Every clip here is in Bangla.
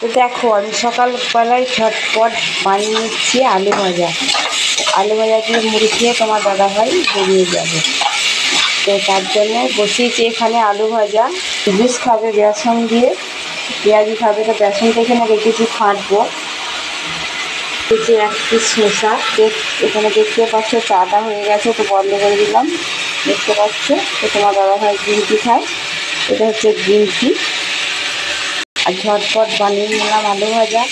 তো দেখো আমি সকালবেলায় ঝটপট বানিয়ে নিচ্ছি আলু ভাজা। আলু ভাজা দিয়ে মুড়ি খেয়ে তোমার দাদাভাই বেরিয়ে যাবে। তো তার জন্য বসিয়েছি এখানে আলু ভাজা। ইলিশ খাবে বেসন দিয়ে, পেঁয়াজি খাবে, তো বেসনটা এখানে রেখেছি ফাটবো। এক পিস শসা এখানে দেখতে পাচ্ছ, চাটা হয়ে গেছে তো বন্ধ করে দিলাম। দেখতে পাচ্ছ তো তোমার দাদাভাই গ্রিন টি খায়, এটা হচ্ছে গ্রিন টি। আর ঝটপট বানিয়ে নিলাম আলু ভাজা।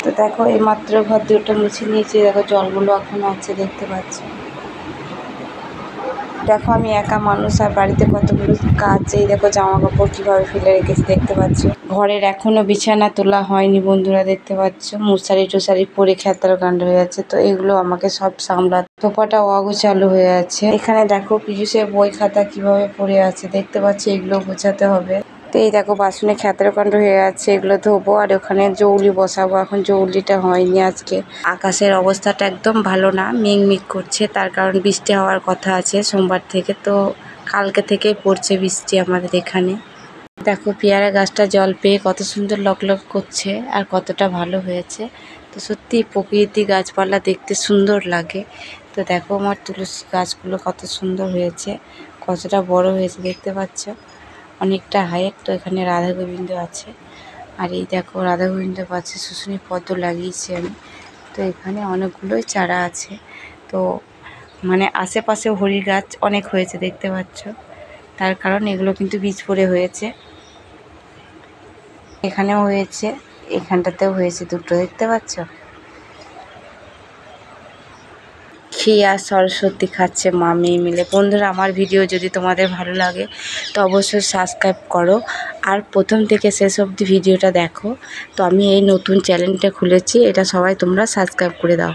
তো দেখো এইমাত্র ঘর দুটো মুছে নিয়েছি, দেখো জলগুলো এখনো আছে দেখতে পাচ্ছ। দেখো আমি একা মানুষ আর বাড়িতে কতগুলো কাজ, এই দেখো জামা কাপড় কীভাবে ফেলে রেখেছি দেখতে পাচ্ছ। ঘরের এখনও বিছানা তোলা হয়নি বন্ধুরা, দেখতে পাচ্ছ মশারি টুসারি পরে খেতার কাণ্ড হয়ে যাচ্ছে। তো এগুলো আমাকে সব সামলাতে, সোফাটা অগোছালো হয়ে আছে। এখানে দেখো পীযূষের বই খাতা কিভাবে পড়ে আছে দেখতে পাচ্ছ, এগুলো গোছাতে হবে। তো এই দেখো বাসনে খেতার কাণ্ড হয়ে আছে, এগুলো ধোবো। আর ওখানে জৌলি বসাবো, এখন জৌলিটা হয়নি আজকে। আকাশের অবস্থাটা একদম ভালো না, মেঘ করছে, তার কারণ বৃষ্টি হওয়ার কথা আছে সোমবার থেকে। তো কালকে থেকেই পড়ছে বৃষ্টি আমাদের এখানে। দেখো পেয়ারা গাছটা জল পেয়ে কত সুন্দর লকলক করছে আর কতটা ভালো হয়েছে। তো সত্যি প্রকৃতি গাছপালা দেখতে সুন্দর লাগে। তো দেখো আমার তুলসী গাছগুলো কত সুন্দর হয়েছে, কতটা বড় হয়েছে দেখতে পাচ্ছ, অনেকটা হাইট। তো এখানে রাধা গোবিন্দ আছে, আর এই দেখো রাধা গোবিন্দ পাশে শুশুনি পদ্ম লাগিয়েছি আমি। তো এখানে অনেকগুলোই চারা আছে। তো মানে আশেপাশে হরি গাছ অনেক হয়েছে দেখতে পাচ্ছ, তার কারণ এগুলো কিন্তু বীজ পড়ে হয়েছে। এখানেও হয়েছে, এখানটাতেও হয়েছে, দুটো দেখতে পাচ্ছ। খেয়ে আর সরস্বতী খাচ্ছে মা মেয়ে মিলে। বন্ধুরা আমার ভিডিও যদি তোমাদের ভালো লাগে তো অবশ্যই সাবস্ক্রাইব করো, আর প্রথম থেকে শেষ অবধি ভিডিওটা দেখো। তো আমি এই নতুন চ্যানেলটা খুলেছি, এটা সবাই তোমরা সাবস্ক্রাইব করে দাও।